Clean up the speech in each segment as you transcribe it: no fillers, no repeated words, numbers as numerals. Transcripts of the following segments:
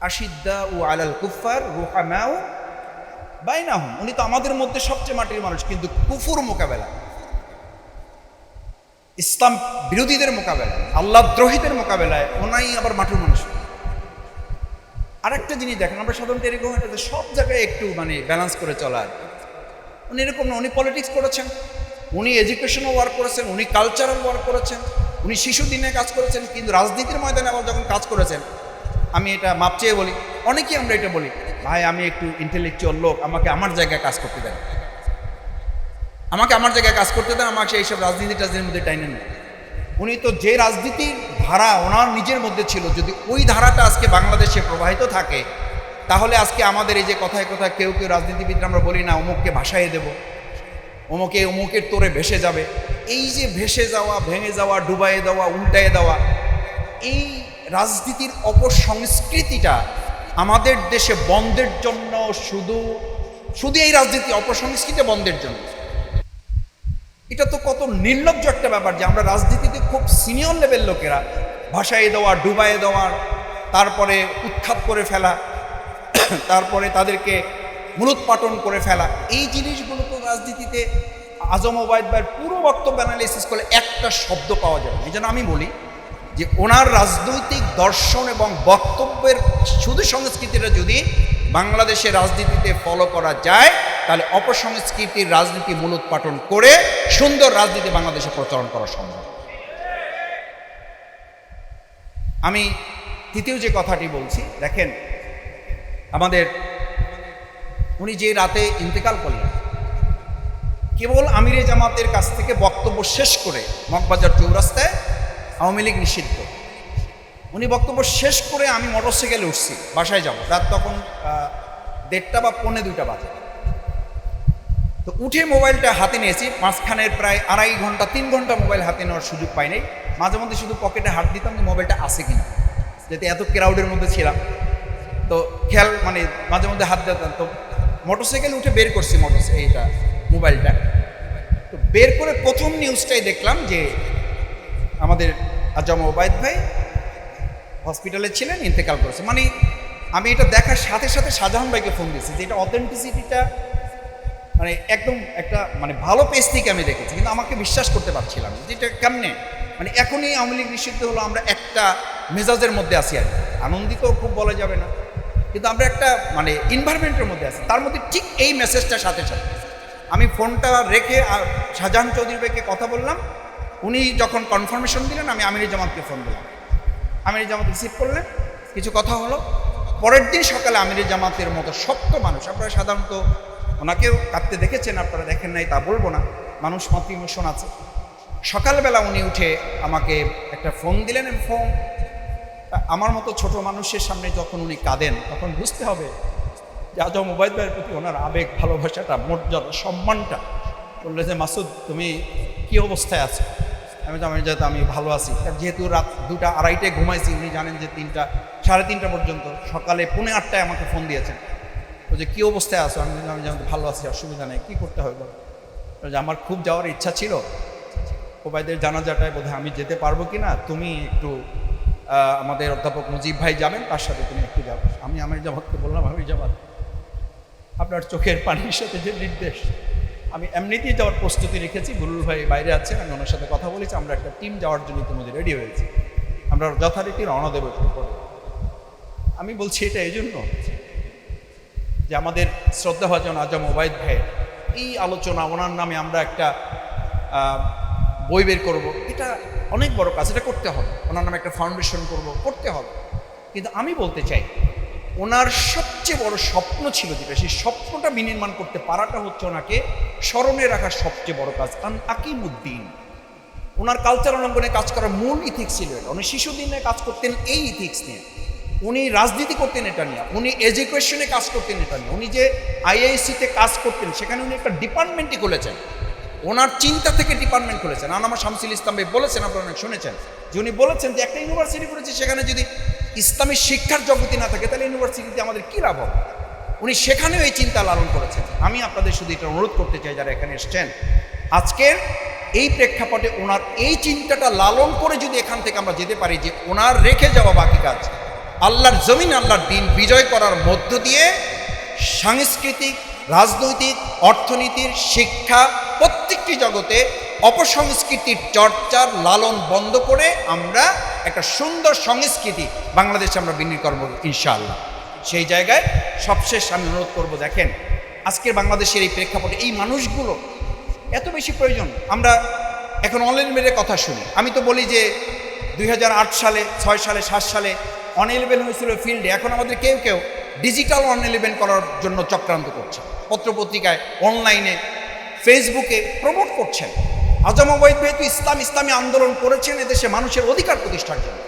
আশিদ্দাউ আলাল কুফার রুহামাউ বাইনাহুম, উনি তো আমাদের মধ্যে সবচেয়ে মাটির মানুষ, কিন্তু কুফুর মোকাবেলা, ইসলাম বিরোধীদের মোকাবেলায়, আল্লাহ দ্রোহীদের মোকাবেলায় ওনাই আবার মাটির মানুষ। আরেকটা জিনিস দেখেন, আমরা সাধারণত এরকম যে সব জায়গায় একটু ব্যালেন্স করে চলা আর কি। উনি এরকম না, উনি পলিটিক্স করেছেন, উনি এডুকেশনাল ওয়ার্ক করেছেন, উনি কালচারাল ওয়ার্ক করেছেন, উনি শিশু দিনে কাজ করেছেন, কিন্তু রাজনীতির ময়দানে আবার যখন কাজ করেছেন, আমি এটা মাপ চেয়ে বলি, অনেকেই আমরা এটা বলি, ভাই আমি একটু ইন্টেলেকচুয়াল লোক, আমাকে আমার জায়গায় কাজ করতে দেন, আমাকে আমার জায়গায় কাজ করতে দেন, আমাকে এইসব রাজনীতির মধ্যে টাইনেন না। উনি তো যে রাজনীতির ধারা ওনার নিজের মধ্যে ছিল, যদি ওই ধারাটা আজকে বাংলাদেশে প্রবাহিত থাকে, তাহলে আজকে আমাদের এই যে কথায় কথায় কেউ কেউ রাজনীতিবিদরা আমরা বলি না অমুককে ভাসাইয়ে দেব, অমুকের তোরে ভেসে যাবে, এই যে ভেসে যাওয়া, ভেঙে যাওয়া, ডুবাইয়ে দেওয়া, উল্টাইয়ে দেওয়া, এই রাজনীতির অপসংস্কৃতিটা আমাদের দেশে বন্ধের জন্য, শুধু এই রাজনীতি অপসংস্কৃতি বন্ধের জন্য, এটা তো কত নির্লজ্জ একটা ব্যাপার যে আমরা রাজনীতিতে খুব সিনিয়র লেভেল লোকেরা ভাসাইয়ে দেওয়া, ডুবাইয়ে দেওয়ার, তারপরে উৎখাত করে ফেলা, তারপরে তাদেরকে মূলোৎপাটন করে ফেলা, এই জিনিসগুলো তো রাজনীতিতে আজম ওবায়দ ভাইয়ের পুরো বক্তব্য অ্যানালাইসিস করলে একটা শব্দ পাওয়া যায়। এই জন্য আমি বলি যে ওনার রাজনৈতিক দর্শন এবং বক্তব্যের শুধু সংস্কৃতিটা যদি বাংলাদেশের রাজনীতিতে ফলো করা যায়, তাহলে অপসংস্কৃতির রাজনীতি মূলোৎপাটন করে সুন্দর রাজনীতি বাংলাদেশে প্রচলন করা সম্ভব। আমি তৃতীয় যে কথাটি বলছি, দেখেন আমাদের উনি যে রাতে ইন্তেকাল করলেন, কেবল আমিরে জামাতের কাছ থেকে বক্তব্য শেষ করে, মগবাজার চৌরাস্তায় আওয়ামী লীগ নিষিদ্ধ, উনি বক্তব্য শেষ করে আমি মোটরসাইকেলে উঠছি বাসায় যাব, রাত তখন 1:30 বা 1:45 বাজে। তো উঠে মোবাইলটা হাতে নিয়েছি, মাঝখানের প্রায় 2.5 ঘন্টা 3 ঘন্টা মোবাইল হাতে নেওয়ার সুযোগ পাই নাই। মাঝে মধ্যে শুধু পকেটে হাত দিতাম যে মোবাইলটা আছে কিনা, যেহেতু এত ক্রাউডের মধ্যে ছিলাম, তো খেয়াল মাঝে মধ্যে হাত দিতাম। তো মোটরসাইকেল উঠে বের করছি এইটা মোবাইলটা, তো বের করে প্রথম নিউজটাই দেখলাম যে আমাদের আজম ওবায়দ ভাই হসপিটালে ছিলেন, ইন্তেকাল করেছে। আমি এটা দেখার সাথে সাথে শাহজাহান ভাইকে ফোন দিয়েছি যে এটা অথেন্টিসিটিটা একদম একটা ভালো পেজ থেকে আমি দেখেছি, কিন্তু আমাকে বিশ্বাস করতে পারছিলাম যে এটা কেমনে, এখনই আওয়ামী লীগ নিষিদ্ধ হলো, আমরা একটা মেজাজের মধ্যে আছি আর আনন্দিত খুব বলা যাবে না, কিন্তু আমরা একটা এনভায়রনমেন্টের মধ্যে আছি। তার মধ্যে ঠিক এই মেসেজটার সাথে সাথে আমি ফোনটা রেখে শাহজাহান চৌধুরী ভাইকে কথা বললাম, উনি যখন কনফার্মেশন দিলেন আমি আমিরে জামাতকে ফোন দিলাম, আমিরে জামাত রিসিভ করলেন, কিছু কথা হলো। পরের দিন সকালে আমিরে জামাতের মতো শক্ত মানুষ, আপনারা সাধারণত ওনাকেও কাঁদতে দেখেছেন, আপনারা দেখেন নাই তা বলবো না, মানুষ মাত্র ইমোশন আছে। সকালবেলা উনি উঠে আমাকে একটা ফোন দিলেন, ফোন আমার মতো ছোট মানুষের সামনে যখন উনি কাঁদেন, তখন বুঝতে হবে যে আজম ওবায়দ ভাইয়ের প্রতি ওনার আবেগ, ভালোবাসাটা, মর্যাদা, সম্মানটা। বললে যে মাসুদ তুমি কি অবস্থায় আছো? আমি যেহেতু আমি ভালো আছি, যেহেতু রাত 2টা 2:30টায় ঘুমাইছি, উনি জানেন যে 3টা 3:30 পর্যন্ত, সকালে 8:45টায় আমাকে ফোন দিয়েছেন, তো যে কী অবস্থায় আছো? আমি যেমন ভালো আছি, অসুবিধা নেই, কী করতে হবে? যে আমার খুব যাওয়ার ইচ্ছা ছিল, ওবায়দের জানাজাটায় বোধহয় আমি যেতে পারবো কি না, তুমি একটু আমাদের অধ্যাপক মুজিব ভাই যাবেন, তার সাথে তুমি একটু যাবে। আমি আমির জামাতকে বললাম, আমির জামাত আপনার চোখের পানির সাথে যে নির্দেশ, আমি এমনিতেই যাওয়ার প্রস্তুতি রেখেছি, বুলুল ভাই বাইরে আছেন, আমি ওনার সাথে কথা বলেছি, আমরা একটা টিম যাওয়ার জন্য ইতিমধ্যে রেডি হয়েছি, আমরা যথারীতি রওনা দেব একটু পরে। আমি বলছি এটা এই জন্য যে আমাদের শ্রদ্ধাভাজন আজম ওবায়দ ভাই এই আলোচনা, ওনার নামে আমরা একটা বই বের করবো, এটা অনেক বড় কাজ, এটা করতে হবে, ওনার নামে একটা ফাউন্ডেশন করতে হবে। কিন্তু আমি বলতে চাই ওনার সবচেয়ে বড় স্বপ্ন ছিল যেটা, সেই স্বপ্নটা বিনির্মাণ করতে পারাটা হচ্ছে ওনাকে স্মরণে রাখার সবচেয়ে বড় কাজ। কারণ আকিমুদ্দিন ওনার কালচার অঙ্গনে কাজ করার মূল ইথিক্স ছিল এটা। উনি শিশুদিনে কাজ করতেন এই ইথিক্স নিয়ে, উনি রাজনীতি করতেন এটা নিয়ে, উনি এডুকেশনে কাজ করতেন এটা নিয়ে, উনি যে আইআইসিতে কাজ করতেন সেখানে উনি একটা ডিপার্টমেন্টই খুলেছেন, ওনার চিন্তা থেকে ডিপার্টমেন্ট খুলেছেন। আনামা শামসুল ইসলাম ভাই বলেছেন, আপনারা অনেক শুনেছেন যে উনি বলেছেন যে একটা ইউনিভার্সিটি করেছে, সেখানে যদি ইসলামী শিক্ষার জগতি না থাকে তাহলে ইউনিভার্সিটিতে আমাদের কী লাভ হবে। উনি সেখানেও এই চিন্তা লালন করেছেন। আমি আপনাদের শুধু এটা অনুরোধ করতে চাই যারা এখানে এসছেন, আজকের এই প্রেক্ষাপটে ওনার এই চিন্তাটা লালন করে যদি এখান থেকে আমরা যেতে পারি যে ওনার রেখে যাওয়া বাকি কাজ আল্লাহর জমিন, আল্লাহর দিন বিজয় করার মধ্য দিয়ে সাংস্কৃতিক, রাজনৈতিক, অর্থনীতির, শিক্ষা প্রত্যেকটি জগতে অপসংস্কৃতির চর্চার লালন বন্ধ করে আমরা একটা সুন্দর সংস্কৃতি বাংলাদেশে আমরা বিনিয়োগ করব ইনশাআল্লাহ। সেই জায়গায় সবশেষ আমি অনুরোধ করব, দেখেন আজকের বাংলাদেশের এই প্রেক্ষাপটে এই মানুষগুলো এত বেশি প্রয়োজন। আমরা এখন অনলাইন মেয়ের কথা শুনি। আমি তো বলি যে 2008 সালে, 6 সালে, 7 সালে অন-11 হয়েছিল ফিল্ডে। এখন আমাদের কেউ কেউ ডিজিটাল অন-11 করার জন্য চক্রান্ত করছে, পত্রপত্রিকায়, অনলাইনে, ফেসবুকে প্রমোট করছেন। আজম ওবায়দ ভাই তো ইসলামী আন্দোলন করেছেন এদেশে মানুষের অধিকার প্রতিষ্ঠার জন্য।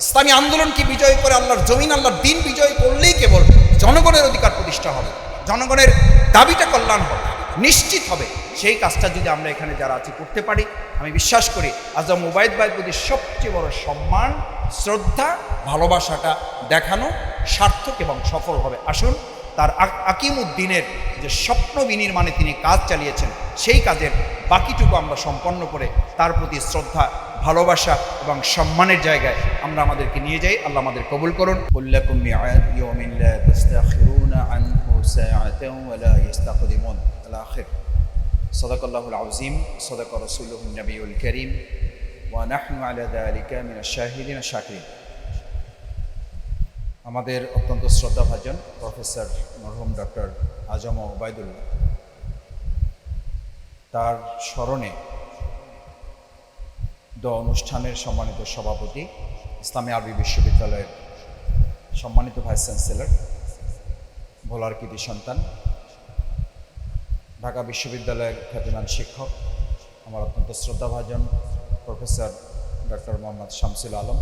ইসলামী আন্দোলনকে বিজয় করে আল্লাহর জমিন, আল্লাহর দিন বিজয় করলেই কেবল জনগণের অধিকার প্রতিষ্ঠা হবে, জনগণের দাবিটা কল্যাণ হবে, নিশ্চিত হবে। সেই কাজটা যদি আমরা এখানে যারা আছি করতে পারি, আমি বিশ্বাস করি আজম ওবায়দ ভাইয়ের প্রতি সবচেয়ে বড় সম্মান, শ্রদ্ধা, ভালোবাসাটা দেখানো সার্থক এবং সফল হবে। আসুন তার আকিমউদ্দিনের যে স্বপ্ন বিনির্মাণে তিনি কাজ চালিয়েছেন, সেই কাজের বাকিটুকু আমরা সম্পন্ন করে তার প্রতি শ্রদ্ধা, ভালোবাসা এবং সম্মানের জায়গায় আমরা আমাদেরকে নিয়ে যাই। আল্লাহ আমাদের কবুল করুন। কুল্লাকুম মিআদ ইয়াউমিন লা তাস্তাখিরুনা আনহু সাআতান ওয়া লা ইস্তাকদিমুন। আল আখির। সাদাকাল্লাহুল আযীম, সাদাকা রাসূলুহুন নবিয়ুল কারীম, ওয়া নাহনু আলা যালিকা মিনাশ শাহিদিন আশ শাকিরিন। আমাদের অত্যন্ত শ্রদ্ধাভাজন প্রফেসর মরহুম ডক্টর আজম ওবায়দুল্লাহ, তার স্মরণে অনুষ্ঠানের সম্মানিত সভাপতি, ইসলামী আরবি বিশ্ববিদ্যালয়ের সম্মানিত ভাইস চ্যান্সেলর, ভোলার কৃতি সন্তান, ঢাকা বিশ্ববিদ্যালয়ের খ্যাতিমান শিক্ষক, আমার অত্যন্ত শ্রদ্ধাভাজন প্রফেসর ডক্টর মোহাম্মদ শামসুল আলম,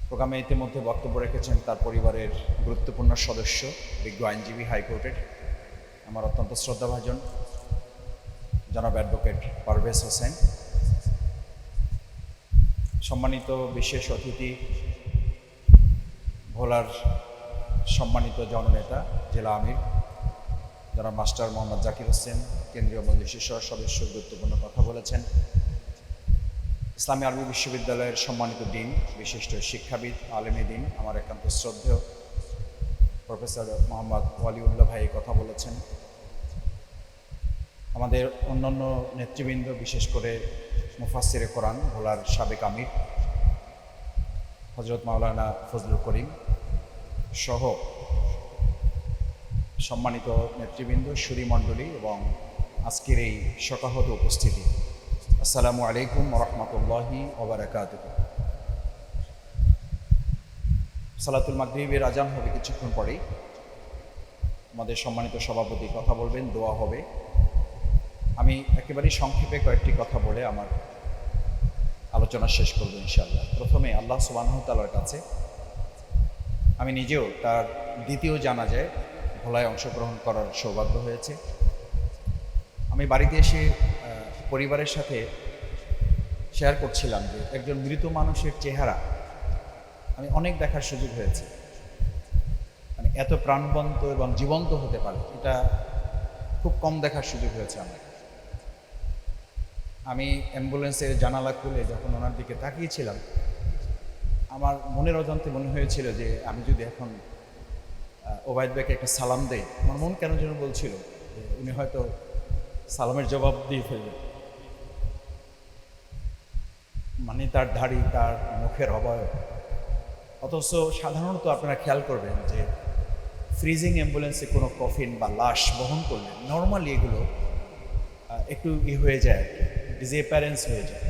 প্রোগ্রামে ইতিমধ্যে বক্তব্য রেখেছেন তার পরিবারের গুরুত্বপূর্ণ সদস্য, বিজ্ঞ আইনজীবী হাইকোর্টের, আমার অত্যন্ত শ্রদ্ধাভাজন জনাব অ্যাডভোকেট পারভেজ হোসেন, সম্মানিত বিশেষ অতিথি ভোলার সম্মানিত জননেতা জেলা আমির জনাব মাস্টার মোহাম্মদ জাকির হোসেন, কেন্দ্রীয় মজলিসের সদস্য, গুরুত্বপূর্ণ কথা বলেছেন। ইসলামী আরবি বিশ্ববিদ্যালয়ের সম্মানিত ডিন, বিশিষ্ট শিক্ষাবিদ, আলেমী দিন, আমার একান্ত শ্রদ্ধেয় প্রফেসর মোহাম্মদ ওয়ালিউল্লাহ ভাই কথা বলেছেন। আমাদের অন্যান্য নেতৃবৃন্দ, বিশেষ করে মুফাসসিরে কোরআন ভোলার সাবেক আমির হযরত মাওলানা ফজলুল করিম সহ সম্মানিত নেতৃবৃন্দ, সুধীমণ্ডলী এবং আজকের এই শোকাহত উপস্থিতি, আসসালামু আলাইকুম ওয়া রাহমাতুল্লাহি ওয়া বারাকাতুহু। সালাতুল মাগরিবের আজান হবে কিছুক্ষণ পরেই। আমাদের সম্মানিত সভাপতি কথা বলবেন, দোয়া হবে। আমি একেবারেই সংক্ষেপে কয়েকটি কথা বলে আমার আলোচনা শেষ করব ইনশাআল্লাহ। প্রথমে আল্লাহ সুবহানাহু ওয়া তাআলার কাছে আমি নিজেও তার দ্বিতীয় জানাজায় ভোলায় অংশগ্রহণ করার সৌভাগ্য হয়েছে। আমি বাড়িতে এসে পরিবারের সাথে শেয়ার করছিলাম যে একজন মৃত মানুষের চেহারা আমি অনেক দেখার সুযোগ হয়েছে, মানে এত প্রাণবন্ত এবং জীবন্ত হতে পারে এটা খুব কম দেখার সুযোগ হয়েছে আমার। আমি অ্যাম্বুলেন্সের জানালা খুলে যখন ওনার দিকে তাকিয়েছিলাম, আমার মনের অজান্তে মনে হয়েছিল যে আমি যদি এখন ওবায়দ ভাইকে একটা সালাম দেই, আমার মন কেন যেন বলছিল যে উনি হয়তো সালামের জবাব দিয়ে ফেলবেন। মানে তার দাড়ি, তার মুখের অবয়ব। অথচ সাধারণত আপনারা খেয়াল করবেন যে ফ্রিজিং অ্যাম্বুলেন্সে কোনো কফিন বা লাশ বহন করলে নর্মালি এগুলো একটু হয়ে যায়, ডিসঅ্যাপিয়ারেন্স হয়ে যায়।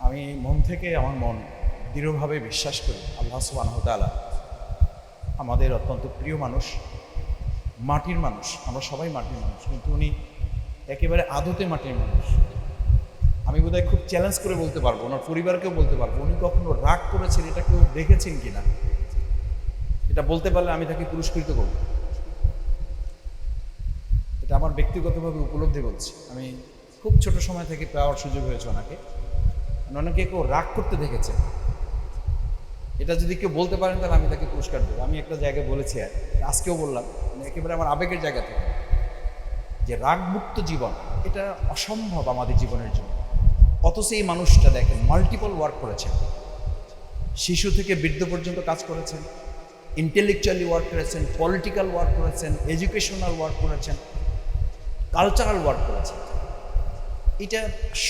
আমি মন থেকে, আমার মন দৃঢ়ভাবে বিশ্বাস করি আল্লাহ সুবহানাহু ওয়া তাআলা আমাদের অত্যন্ত প্রিয় মানুষ, মাটির মানুষ, আমরা সবাই মাটির মানুষ, কিন্তু উনি একেবারে আদতে মাটির মানুষ। আমি বোধহয় খুব চ্যালেঞ্জ করে বলতে পারবো, ওনার পরিবারকেও বলতে পারবো, উনি কখনো রাগ করেছেন এটা কেউ দেখেছেন কিনা, এটা বলতে পারলে আমি তাকে পুরস্কৃত করব। এটা আমার ব্যক্তিগতভাবে উপলব্ধি বলছি। আমি খুব ছোট সময় থেকে পাওয়ার সুযোগ হয়েছে ওনাকে। অনেকে কেউ রাগ করতে দেখেছে, এটা যদি কেউ বলতে পারেন তাহলে আমি তাকে পুরস্কার দেবো। আমি একটা জায়গায় বলেছি, আর আজকেও বললাম, একেবারে আমার আবেগের জায়গা থেকে, যে রাগমুক্ত জীবন এটা অসম্ভব আমাদের জীবনের জন্য। অথচ এই মানুষটা দেখেন মাল্টিপল ওয়ার্ক করেছেন, শিশু থেকে বৃদ্ধ পর্যন্ত কাজ করেছেন, ইন্টেলেকচুয়ালি ওয়ার্ক করেছেন, পলিটিক্যাল ওয়ার্ক করেছেন, এডুকেশনাল ওয়ার্ক করেছেন, কালচারাল ওয়ার্ক করেছেন। এটা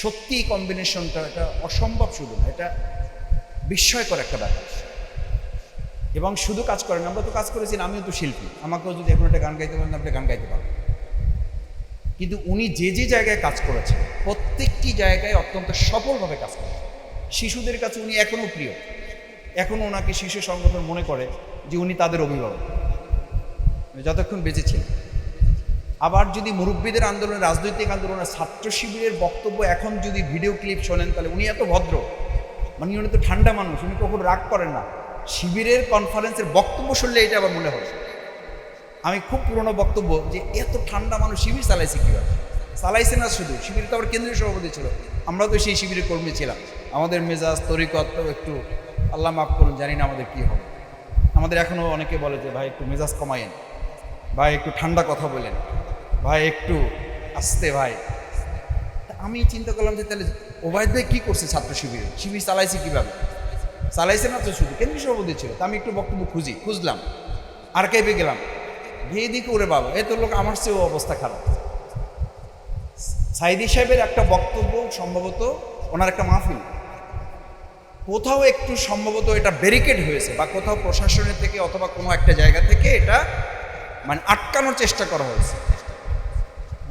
সত্যি কম্বিনেশনটা এটা অসম্ভব, শুধু না, এটা বিস্ময়কর একটা ব্যাপার। এবং শুধু কাজ করেন, আমরা তো কাজ করেছি, আমিও তো শিল্পী, আমাকেও যদি এখন একটা গান গাইতে পারেন আপনি গান গাইতে পারেন। কিন্তু উনি যে যে জায়গায় কাজ করেছেন প্রত্যেকটি জায়গায় অত্যন্ত সফলভাবে কাজ করেছেন। শিশুদের কাছে উনি এখনও প্রিয়, এখনও ওনাকে শিশু সংগঠন মনে করে যে উনি তাদের অভিভাবক যতক্ষণ বেঁচে ছিলেন। আবার যদি মুরব্বীদের আন্দোলন, রাজনৈতিক আন্দোলনের ছাত্র শিবিরের বক্তব্য এখন যদি ভিডিও ক্লিপ শোনেন তাহলে উনি এত ভদ্র, মানে উনি তো ঠান্ডা মানুষ, উনি কখনো রাগ করেন না। শিবিরের কনফারেন্সের বক্তব্য শুনলে এটা আবার মনে হয় আমি খুব পুরনো বক্তব্য যে এত ঠান্ডা মানুষ শিবির চালাইছে কীভাবে। চালাইছে না শুধু শিবির, তো আবার কেন্দ্রীয় সভাপতি ছিল, আমরা তো সেই শিবিরের কর্মী ছিলাম। আমাদের মেজাজ তরিকত একটু আল্লাহ মাফ করুন, জানি না আমাদের কী হবে। আমাদের এখনও অনেকে বলে যে ভাই একটু মেজাজ কমায়েন, ভাই একটু ঠান্ডা কথা বলেন, ভাই একটু আস্তে ভাই। আমি চিন্তা করলাম যে তাহলে ওবায়দ ভাই কী করছে ছাত্র শিবিরে, শিবির চালাইছে কীভাবে? চালাইছে না তো শুধু, কেন্দ্রীয় সভাপতি ছিল। তা আমি একটু বক্তব্য খুঁজলাম, আর্কাইভে গেলাম, গিয়ে দিকে ওরে বাবা এত লোক, আমার চেয়েও অবস্থা খারাপ। সাইদি সাহেবের একটা বক্তব্য সম্ভবত ওনার একটা মাহফিল, কোথাও একটু সম্ভবত এটা ব্যারিকেড হয়েছে বা কোথাও প্রশাসনের থেকে অথবা কোনো একটা জায়গা থেকে এটা মানে আটকানোর চেষ্টা করা হয়েছে।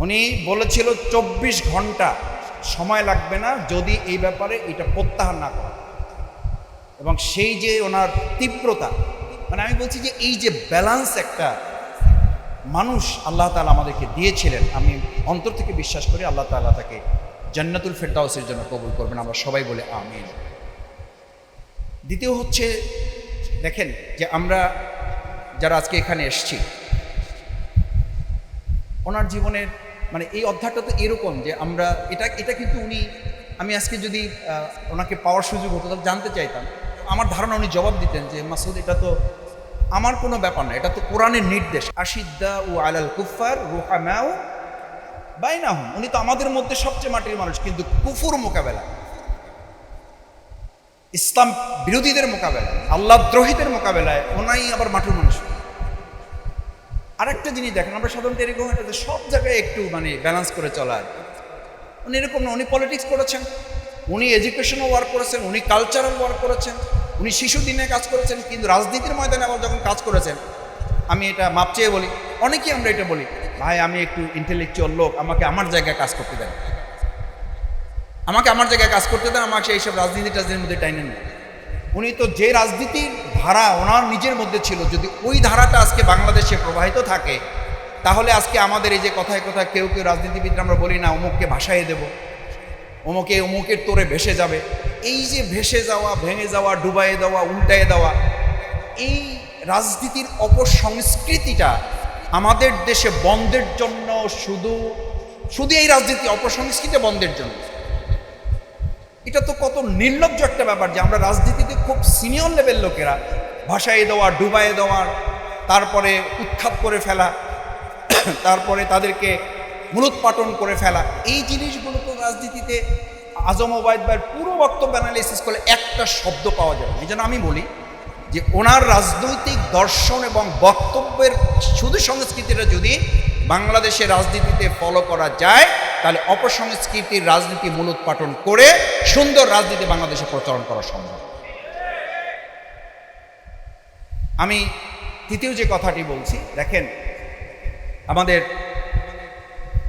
উনি বলেছিল 24 ঘন্টা সময় লাগবে না যদি এই ব্যাপারে এটা প্রত্যাহার না করা। এবং সেই যে ওনার তীব্রতা, মানে আমি বলছি যে এই যে ব্যালেন্স একটা মানুষ আল্লাহ তাআলা আমাদেরকে দিয়েছিলেন, আমি অন্তর থেকে বিশ্বাস করি আল্লাহ তাআলা তাকে জান্নাতুল ফেরদাউসের জন্য কবুল করবেন। আমরা সবাই বলে আমিন। দ্বিতীয় হচ্ছে, দেখেন যে আমরা যারা আজকে এখানে এসছি, ওনার জীবনের মানে এই অধ্যায়টা তো এরকম যে আমরা এটা কিন্তু উনি, আমি আজকে যদি ওনাকে পাওয়ার সুযোগ হতো তাহলে জানতে চাইতাম, আমার ধারণা উনি জবাব দিতেন যে মাসুদ এটা তো আমার কোনো ব্যাপার না, এটা তো কোরআনের নির্দেশ। আশিদ্দা ও আলাল কুফার রুহামাউ বাইনাহুম, উনি তো আমাদের মধ্যে সবচেয়ে মাটির মানুষ, কিন্তু কুফুর মোকাবেলা, ইসলাম বিরোধীদের মোকাবেলায়, আল্লাহ দ্রোহীদের মোকাবেলায় ওনাই আবার মাটির মানুষ। আরেকটা জিনিস দেখেন, আমরা সাধারণত এরকম একটা সব জায়গায় একটু মানে ব্যালেন্স করে চলার, উনি এরকম না। উনি পলিটিক্স করেছেন, উনি এডুকেশনাল ওয়ার্ক করেছেন, উনি কালচারাল ওয়ার্ক করেছেন, উনি শিশু দিনে কাজ করেছেন, কিন্তু রাজনীতির ময়দানে আবার যখন কাজ করেছেন, আমি এটা মাপ চেয়ে বলি, অনেকেই আমরা এটা বলি, ভাই আমি একটু ইন্টেলেকচুয়াল লোক, আমাকে আমার জায়গায় কাজ করতে দেন, আমাকে আমার জায়গায় কাজ করতে দেন, আমাকে এইসব রাজনীতির মধ্যে টাইনেন না। উনি তো যে রাজনীতির ধারা ওনার নিজের মধ্যে ছিল, যদি ওই ধারাটা আজকে বাংলাদেশে প্রবাহিত থাকে, তাহলে আজকে আমাদের এই যে কথায় কথায় কেউ কেউ রাজনীতিবিদরা আমরা বলি না অমুককে ভাসাইয়ে দেব, অমুকের তোরে ভেসে যাবে, এই যে ভেসে যাওয়া, ভেঙে যাওয়া, ডুবাইয়ে দেওয়া, উল্টাইয়ে দেওয়া, এই রাজনীতির অপসংস্কৃতিটা আমাদের দেশে বন্ধের জন্য, শুধু এই রাজনীতি অপসংস্কৃতি বন্ধের জন্য, এটা তো কত নির্লজ্জ একটা ব্যাপার যে আমরা রাজনীতিতে খুব সিনিয়র লেভেল লোকেরা ভাসাইয়ে দেওয়া, ডুবাইয়ে দেওয়ার, তারপরে উৎখাত করে ফেলা, তারপরে তাদেরকে মূলোৎপাটন করে ফেলা, এই জিনিসগুলো তো রাজনীতিতে আজম ওবায়দ ভাইয়ের পুরো বক্তব্য অ্যানালাইসিস করলে একটা শব্দ পাওয়া যায়। এই জন্য আমি বলি যে ওনার রাজনৈতিক দর্শন এবং বক্তব্যের শুধু সংস্কৃতিটা যদি বাংলাদেশের রাজনীতিতে ফলো করা যায়, তাহলে অপসংস্কৃতির রাজনীতি মূলোৎপাটন করে সুন্দর রাজনীতি বাংলাদেশে প্রচলন করা সম্ভব। আমি তৃতীয় যে কথাটি বলছি, দেখেন আমাদের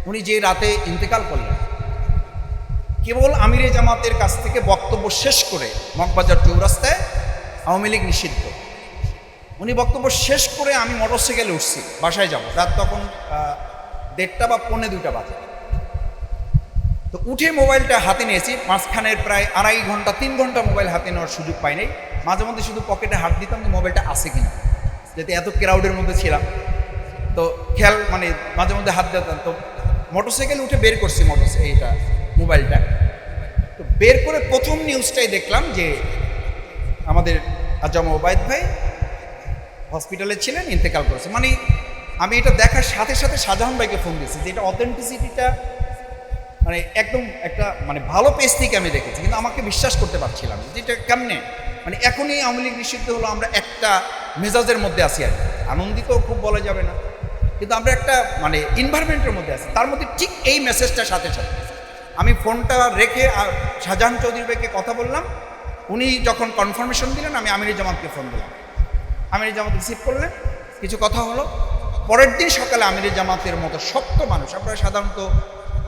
উনি যে রাতে ইন্তেকাল করলেন, কেবল আমিরে জামাতের কাছ থেকে বক্তব্য শেষ করে মগবাজার চৌরাস্তায় আওয়ামী লীগ নিষিদ্ধ, উনি বক্তব্য শেষ করে আমি মোটরসাইকেলে উঠছি বাসায় যাব, রাত তখন 1:30 বা 1:45 বাজে। তো উঠে মোবাইলটা হাতে নিয়েছি, মাঝখানের প্রায় 2.5 ঘন্টা 3 ঘন্টা মোবাইল হাতে নেওয়ার সুযোগ পাই নাই। মাঝে মধ্যে শুধু পকেটে হাত দিতাম যে মোবাইলটা আছে কিনা, যাতে এত ক্রাউডের মধ্যে ছিলাম তো খেয়াল, মানে মাঝে মধ্যে হাত দিতাম। তো মোটরসাইকেল উঠে বের করছি এইটা মোবাইলটা, তো বের করে প্রথম নিউজটাই দেখলাম যে আমাদের আজম ওবায়দ ভাই হসপিটালে ছিলেন, ইন্তেকাল করেছে। মানে আমি এটা দেখার সাথে সাথে শাহজাহান ভাইকে ফোন দিয়েছি যে এটা অথেন্টিসিটিটা মানে একদম একটা মানে ভালো পেজ থেকে আমি দেখেছি, কিন্তু আমাকে বিশ্বাস করতে পারছিলাম যে এটা কেমনে মানে এখনই আওয়ামী লীগ নিষিদ্ধ হলো, আমরা একটা মেজাজের মধ্যে আছি আর কি। আনন্দিত খুব বলা যাবে না, কিন্তু আমরা একটা মানে এনভায়রনমেন্টের মধ্যে আছি। তার মধ্যে ঠিক এই মেসেজটার সাথে সাথে আমি ফোনটা রেখে শাহজাহান চৌধুরী ভাইকে কথা বললাম। উনি যখন কনফার্মেশন দিলেন, আমি আমির জামাতকে ফোন দিলাম। আমির জামাত রিসিভ করলেন, কিছু কথা হলো। পরের দিন সকালে আমির জামাতের মতো শক্ত মানুষ, আপনারা সাধারণত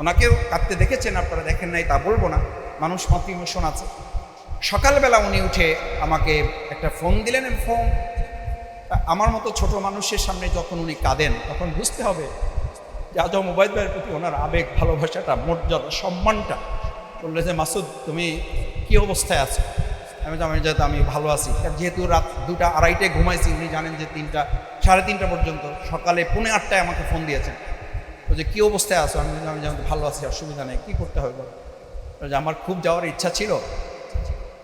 ওনাকেও কাঁদতে দেখেছেন, আপনারা দেখেন নাই তা বলবো না, মানুষ মাতৃ ইমোশন আছে। সকালবেলা উনি উঠে আমাকে একটা ফোন দিলেন। ফোন আমার মতো ছোট মানুষের সামনে যখন উনি কাঁদেন, তখন বুঝতে হবে যে আজম ওবায়দ ভাইয়ের প্রতি ওনার আবেগ, ভালোবাসাটা, মর্যাদা, সম্মানটা। বললে যে মাসুদ তুমি কী অবস্থায় আছো? আমি যেহেতু আমি ভালো আছি, যেহেতু রাত 2টা 2:30টায় ঘুমাইছি, উনি জানেন যে 3টা 3:30 পর্যন্ত, সকালে 8:45টায় আমাকে ফোন দিয়েছেন। তো যে কী অবস্থায় আছো? আমি যেমন ভালো আছি, অসুবিধা নেই, কী করতে হবে বলো? যে আমার খুব যাওয়ার ইচ্ছা ছিল,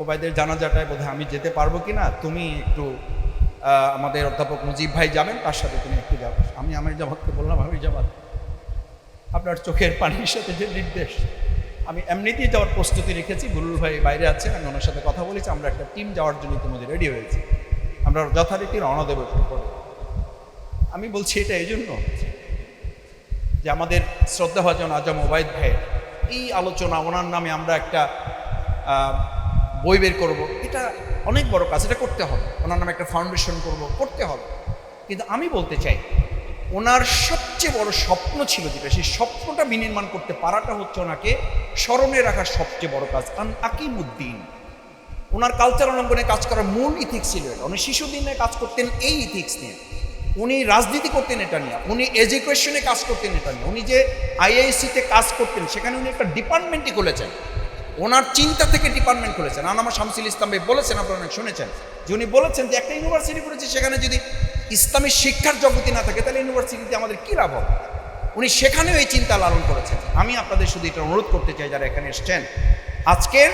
ওবায়দের জানাজাটায় বোধহয় আমি যেতে পারবো কি না, তুমি একটু আমাদের অধ্যাপক মুজিব ভাই যাবেন, তার সাথে তুমি একটু যাও। আমি আমির জামাতকে বললাম, আমির জামাত আপনার চোখের পানির সাথে যে নির্দেশ, আমি এমনিতেই যাওয়ার প্রস্তুতি রেখেছি। বুলুল ভাই বাইরে আছেন, আমি ওনার সাথে কথা বলেছি, আমরা একটা টিম যাওয়ার জন্য ইতিমধ্যে রেডি হয়েছি, আমরা যথারীতি রওনা দেব একটু পরে। আমি বলছি এটা এই জন্য যে আমাদের শ্রদ্ধাভাজন আজম ওবায়দ ভাইয়ের এই আলোচনা, ওনার নামে আমরা একটা বই বের করব, এটা অনেক বড় কাজ, এটা করতে হবে। ওনার নামে একটা ফাউন্ডেশন করতে হবে। কিন্তু আমি বলতে চাই, ওনার সবচেয়ে বড় স্বপ্ন ছিল যেটা, সেই স্বপ্নটা বিনির্মাণ করতে পারাটা হচ্ছে ওনাকে স্মরণে রাখার সবচেয়ে বড় কাজ। আকিমুদ্দিন ওনার কালচার অঙ্গনে কাজ করার মূল ইথিক্স ছিল এটা। উনি শিশুদিনে কাজ করতেন এই ইথিক্স নিয়ে, উনি রাজনীতি করতেন এটা নিয়ে, উনি এডুকেশনে কাজ করতেন এটা নিয়ে, উনি যে আইআইসিতে কাজ করতেন সেখানে উনি একটা ডিপার্টমেন্টই খুলেছেন, ওনার চিন্তা থেকে ডিপার্টমেন্ট খুলেছেন। আনামা শামসুল ইসলাম ভাই বলেছেন, আপনারা অনেক শুনেছেন, যে উনি বলেছেন যে একটা ইউনিভার্সিটি করেছে, সেখানে যদি ইসলামী শিক্ষার জগতি না থাকে তাহলে ইউনিভার্সিটিতে আমাদের কী লাভ হবে? উনি সেখানেও এই চিন্তা লালন করেছেন। আমি আপনাদের শুধু এটা অনুরোধ করতে চাই, যারা এখানে এসছেন, আজকের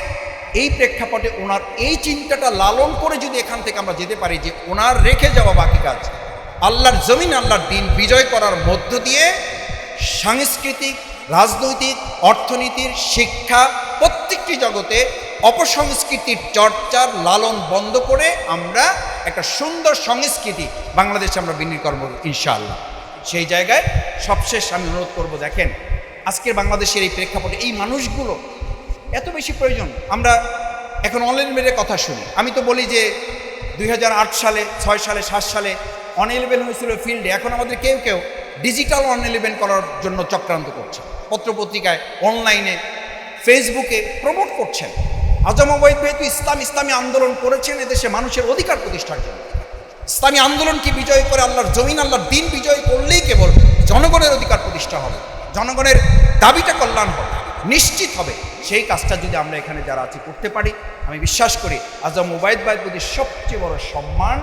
এই প্রেক্ষাপটে ওনার এই চিন্তাটা লালন করে যদি এখান থেকে আমরা যেতে পারি, যে ওনার রেখে যাওয়া বাকি কাজ আল্লাহর জমিন, আল্লাহর দিন বিজয় করার মধ্য দিয়ে সাংস্কৃতিক, রাজনৈতিক, অর্থনীতির, শিক্ষা প্রত্যেকটি জগতে অপসংস্কৃতির চর্চার লালন বন্ধ করে আমরা একটা সুন্দর সংস্কৃতি বাংলাদেশে আমরা বিনিয়োগ করব ইনশাআল্লাহ। সেই জায়গায় সবশেষ আমি অনুরোধ করব, দেখেন আজকের বাংলাদেশের এই প্রেক্ষাপটে এই মানুষগুলো এত বেশি প্রয়োজন। আমরা এখন অনলাইন মেয়ের কথা শুনি, আমি তো বলি যে 2008 সালে, 6 সালে, 7 সালে অন-11 হয়েছিল ফিল্ডে, এখন আমাদের কেউ কেউ ডিজিটাল অন-11 করার জন্য চক্রান্ত করছে, পত্রপত্রিকায়, অনলাইনে, ফেসবুকে প্রমোট করছেন। আজম ওবায়দ ভাই তো ইসলামী আন্দোলন করেছেন এদেশে মানুষের অধিকার প্রতিষ্ঠার জন্য। ইসলামী আন্দোলনকে বিজয় করে আল্লাহর জমিন, আল্লাহর দিন বিজয় করলেই কেবল জনগণের অধিকার প্রতিষ্ঠা হবে, জনগণের দাবিটা কল্যাণ হবে, নিশ্চিত হবে। সেই কাজটা যদি আমরা এখানে যারা আছি করতে পারি, আমি বিশ্বাস করি আজম ওবায়দ ভাইয়ের প্রতি সবচেয়ে বড় সম্মান,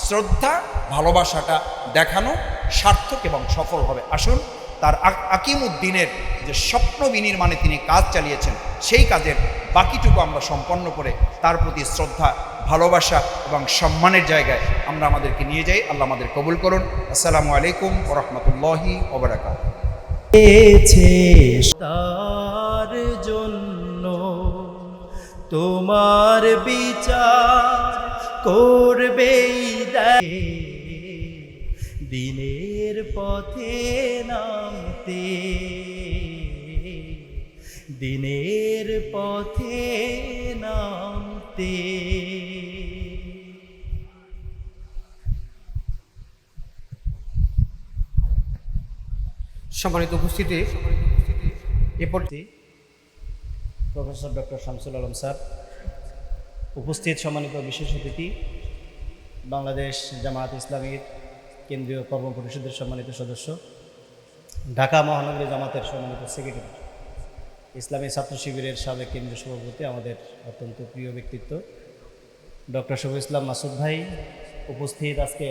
শ্রদ্ধা, ভালোবাসাটা দেখানো সার্থক এবং সফল হবে। আসুন তার আকিমুদ্দিনের যে স্বপ্ন বিনির্মাণে তিনি কাজ চালিয়েছেন, সেই কাজের বাকিটুকু আমরা সম্পন্ন করে তার প্রতি শ্রদ্ধা, ভালোবাসা এবং সম্মানের জায়গায় আমরা আমাদেরকে নিয়ে যাই। আল্লাহ আমাদের কবুল করুন। আসসালামু আলাইকুম ওয়া রাহমাতুল্লাহি ওয়া বারাকাতুহু। তার জন্য তোমার বিচার করবেই দিনের পথে নামতে, দিনের পথে নামতে। সম্মানিত উপস্থিতি, এরপর professor doctor Shamsul Alam sir, উপস্থিত সম্মানিত বিশেষ অতিথি, বাংলাদেশ জামায়াত ইসলামীর কেন্দ্রীয় কর্ম পরিষদের সম্মানিত সদস্য, ঢাকা মহানগরী জামাতের সম্মানিত সেক্রেটারি, ইসলামী ছাত্র শিবিরের সাবেক কেন্দ্রীয় সভাপতি, আমাদের অত্যন্ত প্রিয় ব্যক্তিত্ব ডক্টর শফিকুল ইসলাম মাসুদ ভাই, উপস্থিত আজকে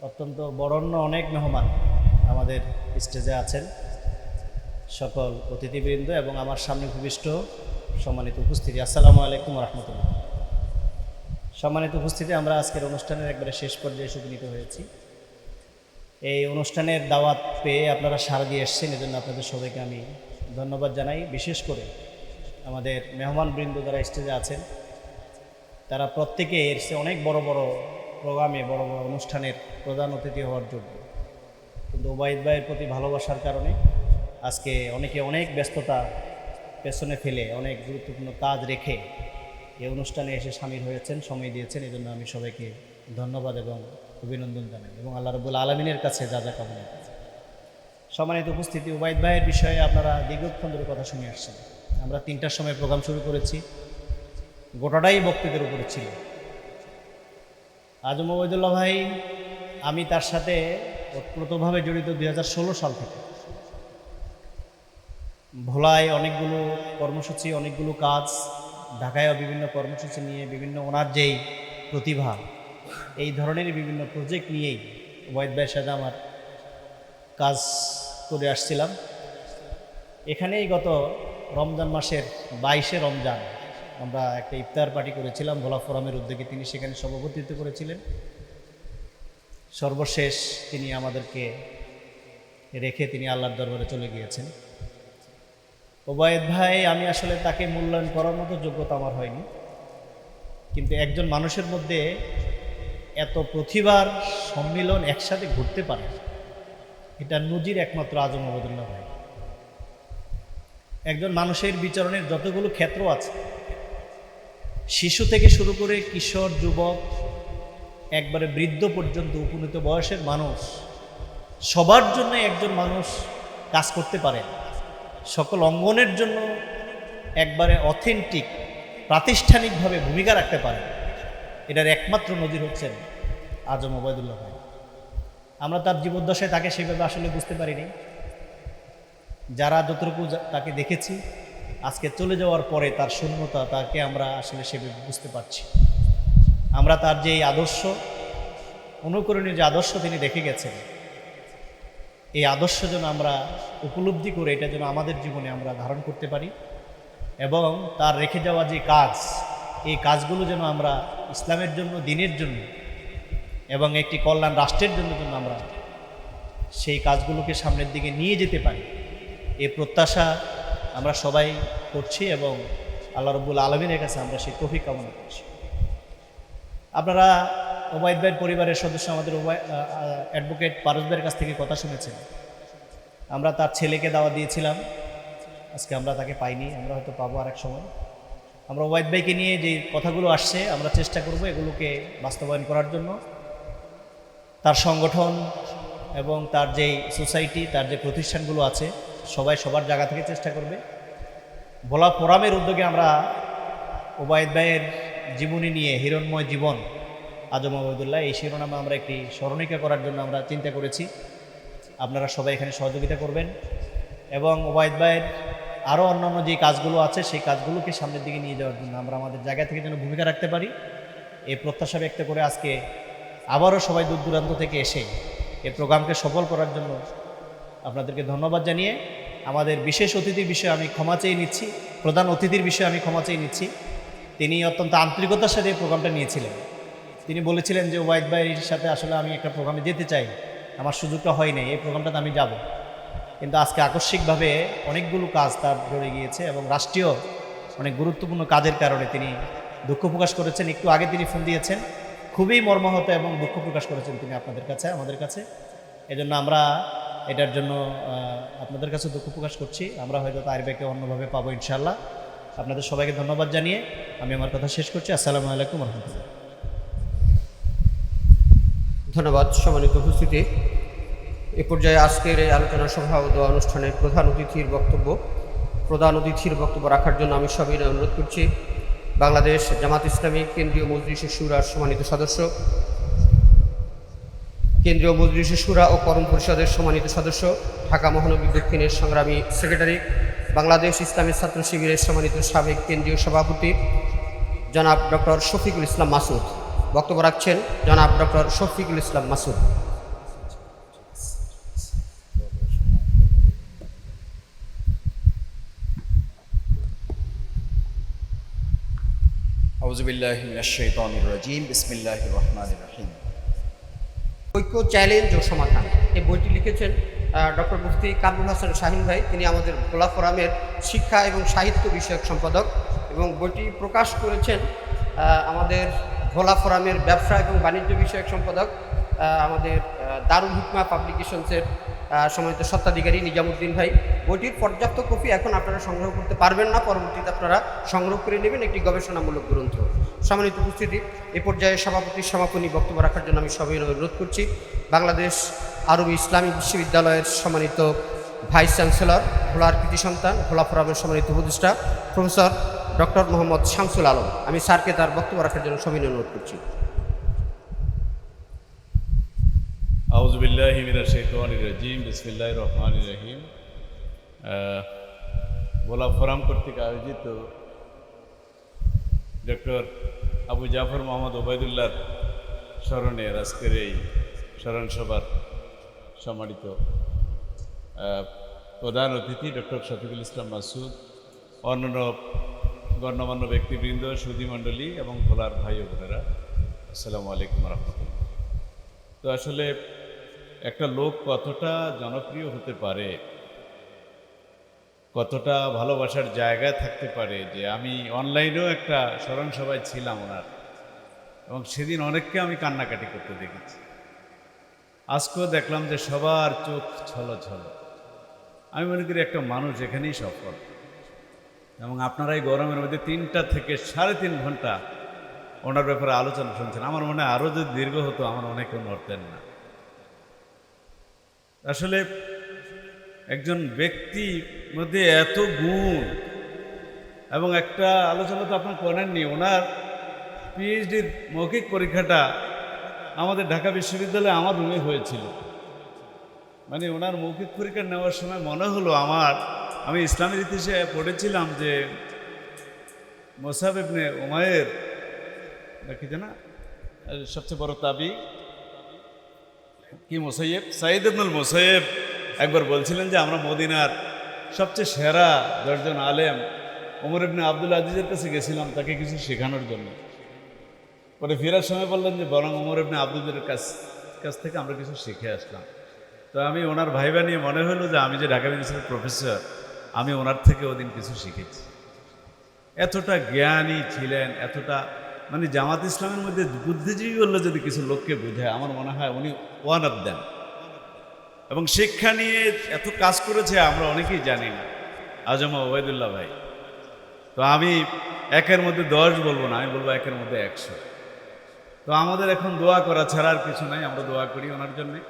অত্যন্ত বরেণ্য অনেক মেহমান আমাদের স্টেজে আছেন, সকল অতিথিবৃন্দ এবং আমার সামনে ভূমিষ্ঠ সম্মানিত উপস্থিতি, আসসালামু আলাইকুম ওয়া রাহমাতুল্লাহ। সম্মানিত উপস্থিতি, আমরা আজকের অনুষ্ঠানের একবারে শেষ পর্যায়ে এসে উপনীত হয়েছি। এই অনুষ্ঠানের দাওয়াত পেয়ে আপনারা সাড়া দিয়ে এসেছেন, এজন্য আপনাদের সবাইকে আমি ধন্যবাদ জানাই। বিশেষ করে আমাদের মেহমানবৃন্দ যারা স্টেজে আছেন, তারা প্রত্যেকে এর চেয়ে অনেক বড় বড় প্রোগ্রামে বড় বড় অনুষ্ঠানের প্রধান অতিথি হওয়ার যোগ্য, কিন্তু ওবায়দ ভাইয়ের প্রতি ভালোবাসার কারণে আজকে অনেকে অনেক ব্যস্ততা পেছনে ফেলে অনেক গুরুত্বপূর্ণ কাজ রেখে এই অনুষ্ঠানে এসে সামিল হয়েছেন, সময় দিয়েছেন। এই জন্য আমি সবাইকে ধন্যবাদ এবং অভিনন্দন জানাই এবং আল্লাহ রাব্বুল আলামিনের কাছে যা যা কামনা করছি। সম্মানিত উপস্থিতি, ওবায়দ ভাইয়ের বিষয়ে আপনারা দীর্ঘক্ষণ ধরে কথা শুনে আসছেন। আমরা 3টার সময় প্রোগ্রাম শুরু করেছি, গোটাটাই বক্তৃতার উপরে ছিল। আজম ওবায়দুল্লাহ ভাই, আমি তার সাথে ওতপ্রোতভাবে জড়িত 2016 সাল থেকে। ভোলায় অনেকগুলো কর্মসূচি, অনেকগুলো কাজ, ঢাকায়ও বিভিন্ন কর্মসূচি নিয়ে বিভিন্ন ওনার যেই প্রতিভা, এই ধরনের বিভিন্ন প্রজেক্ট নিয়েই ওবায়দ ভাইয়ের সাথে আমার কাজ করে আসছিলাম। এখানেই গত রমজান মাসের 22শে রমজান আমরা একটা ইফতার পার্টি করেছিলাম ভোলা ফোরামের উদ্যোগে। তিনি সেখানে সভাপতিত্ব করেছিলেন। সর্বশেষ তিনি আমাদেরকে রেখে তিনি আল্লাহর দরবারে চলে গিয়েছেন। ওবায়দ ভাই, আমি আসলে তাকে মূল্যায়ন করার মতো যোগ্যতা আমার হয়নি, কিন্তু একজন মানুষের মধ্যে এত প্রতিভার সম্মিলন একসাথে ঘটতে পারে, এটা নজির একমাত্র আজম ওবায়দুল্লাহ ভাই। একজন মানুষের বিচরণের যতগুলো ক্ষেত্র আছে, শিশু থেকে শুরু করে কিশোর, যুবক, একবারে বৃদ্ধ পর্যন্ত উপনীত বয়সের মানুষ, সবার জন্য একজন মানুষ কাজ করতে পারে, সকল অঙ্গনের জন্য একবারে অথেন্টিক প্রাতিষ্ঠানিকভাবে ভূমিকা রাখতে পারে। এটার একমাত্র নজির হচ্ছেন আজম ওবায়দুল্লাহ ভাই। আমরা তার জীবদ্দশায় তাকে সেভাবে আসলে বুঝতে পারিনি। যারা যতটুকু তাকে দেখেছি, আজকে চলে যাওয়ার পরে তার শূন্যতা, তাকে আমরা আসলে সেভাবে বুঝতে পারছি। আমরা তার যে আদর্শ, অনুকরণীয় যে আদর্শ তিনি রেখে গেছেন, এই আদর্শ যেন আমরা উপলব্ধি করে এটা যেন আমাদের জীবনে আমরা ধারণ করতে পারি এবং তার রেখে যাওয়া যে কাজ, এই কাজগুলো যেন আমরা ইসলামের জন্য, দ্বীনের জন্য এবং একটি কল্যাণ রাষ্ট্রের জন্য যেন আমরা সেই কাজগুলোকে সামনের দিকে নিয়ে যেতে পারি, এই প্রত্যাশা আমরা সবাই করছি এবং আল্লাহ রাব্বুল আলামিনের কাছে আমরা সেই তৌফিক কামনা করছি। আপনারা ওবায়দ ভাইয়ের পরিবারের সদস্য আমাদের অ্যাডভোকেট পারস ভাইয়ের কাছ থেকে কথা শুনেছেন। আমরা তার ছেলেকে দাওয়াত দিয়েছিলাম, আজকে আমরা তাকে পাইনি, আমরা হয়তো পাবো আরেক সময়। আমরা ওবায়দ ভাইকে নিয়ে যে কথাগুলো আসছে, আমরা চেষ্টা করব এগুলোকে বাস্তবায়ন করার জন্য। তার সংগঠন এবং তার যেই সোসাইটি, তার যে প্রতিষ্ঠানগুলো আছে, সবাই সবার জায়গা থেকে চেষ্টা করবে। ভোলা ফোরামের উদ্যোগে আমরা ওবায়দ ভাইয়ের জীবনী নিয়ে, হিরণময় জীবন আজম ওবায়দুল্লাহ, এই শিরোনামে আমরা একটি স্মরণিকা করার জন্য আমরা চিন্তা করেছি। আপনারা সবাই এখানে সহযোগিতা করবেন এবং ওবায়দ ভাইয়ের আরও অন্যান্য যে কাজগুলো আছে, সেই কাজগুলোকে সামনের দিকে নিয়ে যাওয়ার জন্য আমরা আমাদের জায়গা থেকে যেন ভূমিকা রাখতে পারি, এই প্রত্যাশা ব্যক্ত করে আজকে আবারও সবাই দূর দূরান্ত থেকে এসে এই প্রোগ্রামকে সফল করার জন্য আপনাদেরকে ধন্যবাদ জানিয়ে আমাদের বিশেষ অতিথির বিষয়ে আমি ক্ষমা চেয়ে নিচ্ছি, প্রধান অতিথির বিষয়ে আমি ক্ষমা চেয়ে নিচ্ছি। তিনি অত্যন্ত আন্তরিকতার সাথে এই প্রোগ্রামটা নিয়েছিলেন। তিনি বলেছিলেন যে ওবায়দ ভাইয়ের সাথে আসলে আমি একটা প্রোগ্রামে যেতে চাই, আমার সুযোগটা হয় নাই, এই প্রোগ্রামটাতে আমি যাব। কিন্তু আজকে আকস্মিকভাবে অনেকগুলো কাজ তার জড়ে গিয়েছে এবং রাষ্ট্রীয় অনেক গুরুত্বপূর্ণ কাজের কারণে তিনি দুঃখ প্রকাশ করেছেন। একটু আগে তিনি ফোন দিয়েছেন, খুবই মর্মাহত এবং দুঃখ প্রকাশ করেছেন তিনি আপনাদের কাছে, আমাদের কাছে। এজন্য আমরা এটার জন্য আপনাদের কাছে দুঃখ প্রকাশ করছি। আমরা হয়তো তার ব্যাকে অন্যভাবে পাবো ইনশাআল্লাহ। আপনাদের সবাইকে ধন্যবাদ জানিয়ে আমি আমার কথা শেষ করছি। আসসালামু আলাইকুম রহমতুল্লাহ। ধন্যবাদ সম্মানিত উপস্থিতি। এ পর্যায়ে আজকের এই আলোচনা সভা ও দোয়া অনুষ্ঠানের প্রধান অতিথির বক্তব্য রাখার জন্য আমি সবাই অনুরোধ করছি বাংলাদেশ জামাত ইসলামী কেন্দ্রীয় মজলিসে শুরার সম্মানিত সদস্য, কেন্দ্রীয় মজলিসে শুরা ও করম পরিষদের সম্মানিত সদস্য, ঢাকা মহানগরী দক্ষিণের সংগ্রামী সেক্রেটারি, বাংলাদেশ ইসলামী ছাত্র শিবিরের সম্মানিত সাবেক কেন্দ্রীয় সভাপতি জনাব ডক্টর শফিকুল ইসলাম মাসুদ। বক্তব্য রাখছেন জনাব ডক্টর শফিকুল ইসলাম মাসুদ। আউযুবিল্লাহি মিনাশ শাইতানির রাজীম, বিসমিল্লাহির রহমানির রহিম। ঐক্য, চ্যালেঞ্জ ও সমাধান, এই বইটি লিখেছেন ডক্টর মুফতি কামরুল হাসান শাহিন ভাই। তিনি আমাদের ভোলা ফোরামের শিক্ষা এবং সাহিত্য বিষয়ক সম্পাদক এবং বইটি প্রকাশ করেছেন আমাদের ভোলা ফোরামের ব্যবসা এবং বাণিজ্য বিষয়ক সম্পাদক, আমাদের দারুল হিকমা পাবলিকেশনসের সম্মানিত স্বত্বাধিকারী নিজামুদ্দিন ভাই। বইটির পর্যাপ্ত কপি এখন আপনারা সংগ্রহ করতে পারবেন না, পরবর্তীতে আপনারা সংগ্রহ করে নেবেন, একটি গবেষণামূলক গ্রন্থ। সম্মানিত উপস্থিতি, এ পর্যায়ে সভাপতির সমাপনী বক্তব্য রাখার জন্য আমি সবাই অনুরোধ করছি বাংলাদেশ আরবি ইসলামী বিশ্ববিদ্যালয়ের সম্মানিত ভাইস চ্যান্সেলর, ভোলার কৃতি সন্তান, ভোলা ফোরামের সম্মানিত উপদেষ্টা প্রফেসর ডক্টর মোহাম্মদ শামসুল আলম। আমি স্যারকে তার বক্তব্য রাখার জন্য সবাই অনুরোধ করছি। আউযু বিল্লাহি মিনাশ শাইতানির রাজিম, বিসমিল্লাহির রহমানির রহিম। ভোলা ফোরাম কর্তৃক আয়োজিত ডক্টর আবু জাফর মোহাম্মদ ওবায়দুল্লাহর স্মরণে আজকের এই স্মরণ সভার সম্মানিত প্রধান অতিথি ডক্টর শফিকুল ইসলাম মাসুদ, অন্যান্য গণ্যমান্য ব্যক্তিবৃন্দ, সুধীমণ্ডলী এবং ভোলার ভাই ও বোনেরা, আসসালামু আলাইকুম রহমতুল্লাহ। তো আসলে একটা লোক কতটা জনপ্রিয় হতে পারে, কতটা ভালোবাসার জায়গায় থাকতে পারে, যে আমি অনলাইনেও একটা স্মরণ সভায় ছিলাম ওনার, এবং সেদিন অনেককে আমি কান্নাকাটি করতে দেখেছি। আজকেও দেখলাম যে সবার চোখ ছলছল। আমি মনে করি একটা মানুষ এখানেই সফল। এবং আপনারা এই গরমের মধ্যে 3টা থেকে 3.5 ঘন্টা ওনার ব্যাপারে আলোচনা শুনছেন। আমার মনে হয় আরও যদি দীর্ঘ হতো আমার অনেকে নড়তেন না। আসলে একজন ব্যক্তির মধ্যে এত গুণ, এবং একটা আলোচনা তো আপনার করেননি, ওনার পিএইচডির মৌখিক পরীক্ষাটা আমাদের ঢাকা বিশ্ববিদ্যালয়ে আমার রুমে হয়েছিল। মানে ওনার মৌখিক পরীক্ষা নেওয়ার সময় মনে হলো আমি ইসলামের ইতিহাসে পড়েছিলাম যে মুসআব ইবনে উমাইর নাকি জানা সবচেয়ে বড় তাবি কি মুসাইয়েব, সাঈদ ইবনুল মুসাইয়েব একবার বলছিলেন যে আমরা মদিনার সবচেয়ে সেরা 10 জন আলেম ওমর ইবনে আব্দুল আজিজের কাছে গেছিলাম তাকে কিছু শেখানোর জন্য। পরে ফেরার সময় বললেন যে বরং ওমর ইবনে আব্দুলের কাছ থেকে আমরা কিছু শিখে আসলাম। তো আমি ওনার ভাইবা নিয়ে মনে হলো যে আমি যে ঢাকা ইউনিভার্সিটির প্রফেসর, আমি ওনার থেকে ওদিন কিছু শিখেছি। এতটা জ্ঞানী ছিলেন, এতটা মানে জামাত ইসলামের মধ্যে বুদ্ধিজীবী বললে যদি কিছু লোককে বোঝায়, আমার মনে হয় উনি ওয়ান অফ দেন। এবং শিক্ষা নিয়ে এত কাজ করেছে আমরা অনেকেই জানি না। আজমা ওবায়দুল্লাহ ভাই, তো আমি 1-এর মধ্যে 10 বলবো না, আমি বলবো 1-এর মধ্যে 100। তো আমাদের এখন দোয়া করা ছাড়া আর কিছু নাই, আমরা দোয়া করি ওনার জন্যে।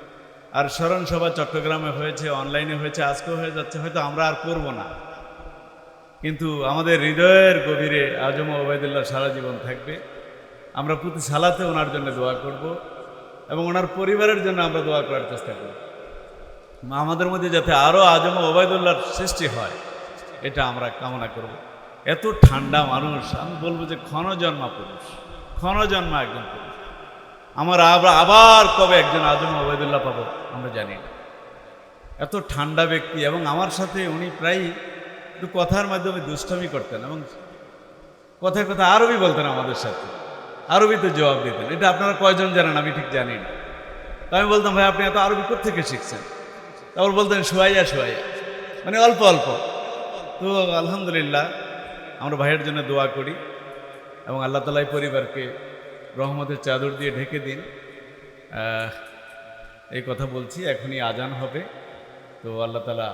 আর স্মরণ সভা চট্টগ্রামে হয়েছে, অনলাইনে হয়েছে, আজকেও হয়ে যাচ্ছে, হয়তো আমরা আর করবো না, কিন্তু আমাদের হৃদয়ের গভীরে আজম ওবায়দুল্লাহ সারা জীবন থাকবে। আমরা প্রতি সালাতে ওনার জন্য দোয়া করব, এবং ওনার পরিবারের জন্য আমরা দোয়া করার চেষ্টা করব। আমাদের মধ্যে যাতে আরও আজম ওবায়দুল্লাহর সৃষ্টি হয়, এটা আমরা কামনা করব। এত ঠান্ডা মানুষ, আমি বলবো যে ক্ষণজন্মা পুরুষ, ক্ষণজন্মা একজন পুরুষ। আমরা আবার কবে একজন আজম ওবায়দুল্লাহ পাবো আমরা জানি না। এত ঠান্ডা ব্যক্তি, এবং আমার সাথে উনি প্রায় একটু কথার মাধ্যমে দুষ্টামি করতেন, এবং কথায় কথা আরবি বলতেন আমাদের সাথে, আরবিতে জবাব দিতেন। এটা আপনারা কয়জন জানেন আমি ঠিক জানি না। তো আমি বলতাম ভাই আপনি এত আরবি কোত্থেকে শিখছেন? তারপর বলতেন শোয়াইয়া শোয়াইয়া, মানে অল্প অল্প। তো আলহামদুলিল্লাহ আমরা ভাইয়ের জন্য দোয়া করি, এবং আল্লাহ তাআলা এই পরিবারকে রহমতের চাদর দিয়ে ঢেকে দিন। এই কথা বলছি, এখনই আজান হবে। তো আল্লাহ তাআলা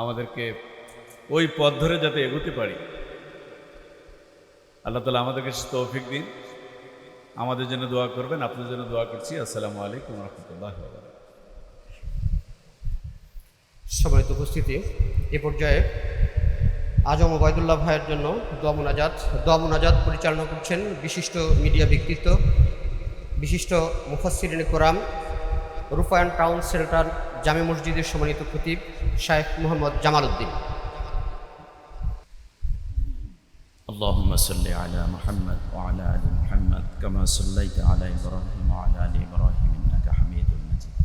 আমাদেরকে ওই পথ ধরে যাতে এগোতে পারি, আল্লাহ তাআলা আমাদেরকে তৌফিক দিন। আমাদের জন্য দোয়া করবেন, আপনাদের জন্য দোয়া করছি। আসসালামু আলাইকুম ওয়া রাহমাতুল্লাহি ওয়া বারাকাতুহু। সম্মানিত উপস্থিতি, এ পর্যায়ে আজম ওবায়দুল্লাহ ভাইয়ের জন্য দোয়া মুনাজাত পরিচালনা করছেন বিশিষ্ট মিডিয়া ব্যক্তিত্ব, বিশিষ্ট মুফাসসিরিনে কোরআন, রূপায়ণ টাউন সেন্টার জামে মসজিদের সম্মানিত খতিব শায়েখ মোহাম্মদ জামাল উদ্দিন। اللهم صل على محمد وعلى آل محمد كما صليت على إبراهيم وعلى آل إبراهيم إنك حميد مجيد।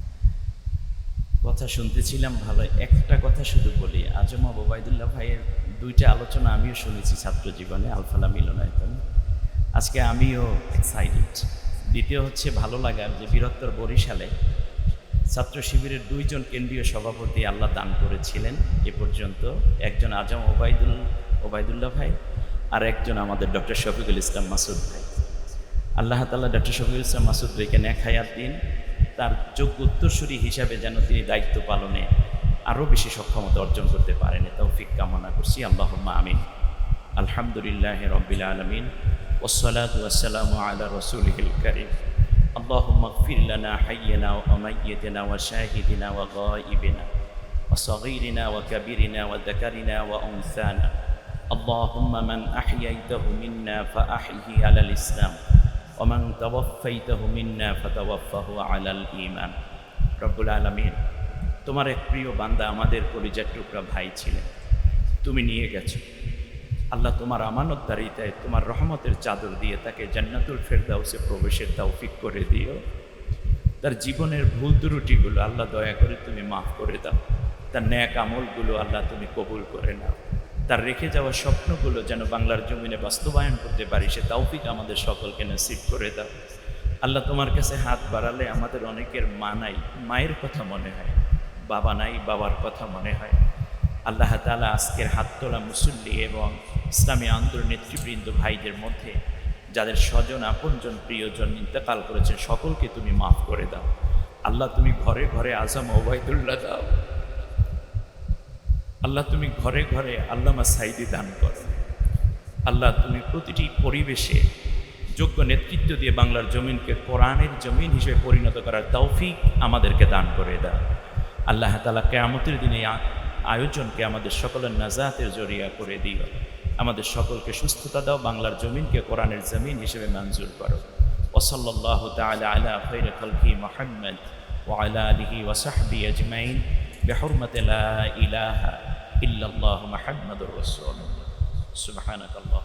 কথা শুনতেছিলাম ভালো, একটা কথা শুধু বলি, আজম ওবায়দুল্লাহ ভাইয়ের 2টা আলোচনা আমিও শুনেছি ছাত্র জীবনে, আলফালা মিলনায়তনে। আজকে আমিও এক্সাইটেড। দ্বিতীয় হচ্ছে ভালো লাগার যে বৃহত্তর বরিশালে ছাত্র শিবিরের 2 জন কেন্দ্রীয় সভাপতি আল্লাহ দান করেছিলেন এ পর্যন্ত। একজন আজম ওবায়দুল্লাহ ভাই, আর একজন আমাদের ডক্টর শফিকুল ইসলাম মাসুদ ভাই। আল্লাহ তাআলা ডক্টর শফিকুল ইসলাম মাসুদ ভাইকে নেক হায়াত দিন, তার যোগ্য উত্তরসূরি হিসাবে যেন তিনি দায়িত্ব পালনে আরও বেশি সক্ষমতা অর্জন করতে পারেন, তৌফিক কামনা করছি। আল্লাহুম্মা আমিন। আলহামদুলিল্লাহি রাব্বিল আলামিন ওয়াসসালাতু ওয়াসসালামু আলা রাসূলিল কারীম। আল্লাহুম্মা ইগফির লানা হাইয়্যানা ওয়া মাইয়্যিতানা ওয়া শাহিদিনা ওয়া গায়িবিনা ওয়া সাগীরিনা ওয়া কাবীরিনা ওয়া যাকারিনা ওয়া উনসানা। আল্লাহুম্মা মান আহইয়াইতাহু মিন্না ফাআহইহি আলাল ইসলাম ওয়া মান তাওয়াফফাইতাহু মিন্না ফাতাওয়াফফাহু আলাল ঈমান। রব্বুল আলামিন, তোমার এক প্রিয় বান্দা আমাদের কলিজার টুকরা ভাই ছিলেন, তুমি নিয়ে গেছো। আল্লাহ তোমার আমানতদারিতায় তোমার রহমতের চাদর দিয়ে তাকে জান্নাতুল ফেরদাউসে প্রবেশের তৌফিক করে দিও। তার জীবনের ভুল ত্রুটিগুলো আল্লাহ দয়া করে তুমি মাফ করে দাও। তার ন্যাক আমলগুলো আল্লাহ তুমি কবুল করে নাও। তার রেখে যাওয়া স্বপ্নগুলো যেন বাংলার জমিনে বাস্তবায়ন করতে পারি, সে তৌফিক আমাদের সকলকে নসিব করে দাও। আল্লাহ তোমার কাছে হাত বাড়ালে আমাদের অনেকের মা নাই, মায়ের কথা মনে হয়, বাবা নাই, বাবার কথা মনে হয়। আল্লাহ তাআলা আজকের হাত তোলা মুসল্লি এবং ইসলামী আন্দোলন নেতৃবৃন্দ ভাইদের মধ্যে যাদের স্বজন, আপনজন, প্রিয়জন ইন্তেকাল করেছেন, সকলকে তুমি মাফ করে দাও। আল্লাহ তুমি ঘরে ঘরে আজম ওবায়দুল্লাহ দাও। আল্লাহ তুমি ঘরে ঘরে আল্লামা সাইদি দান করো। আল্লাহ তুমি প্রতিটি পরিবেশে যোগ্য নেতৃত্ব দিয়ে বাংলার জমিনকে কোরআনের জমিন হিসেবে পরিণত করার তৌফিক আমাদেরকে দান করে দাও। আল্লাহ তাআলা কিয়ামতের দিনে আয়োজনকে আমাদের সকলের নাজাতের জরিয়া করে দিও। আমাদের সকলকে সুস্থতা দাও, বাংলার জমিনকে কোরআনের জমিন হিসেবে মঞ্জুর করো। ওয়া সাল্লাল্লাহু তাআলা আলা খায়রি খালকি মুহাম্মদ ওয়া আলা আলিহি ওয়া সাহবিহি আজমাইন বিহুরমাতি লা ইলাহা ইল্লাল্লাহু মুহাম্মাদুর রাসূলুল্লাহ। সুবহানাকাল্লাহ।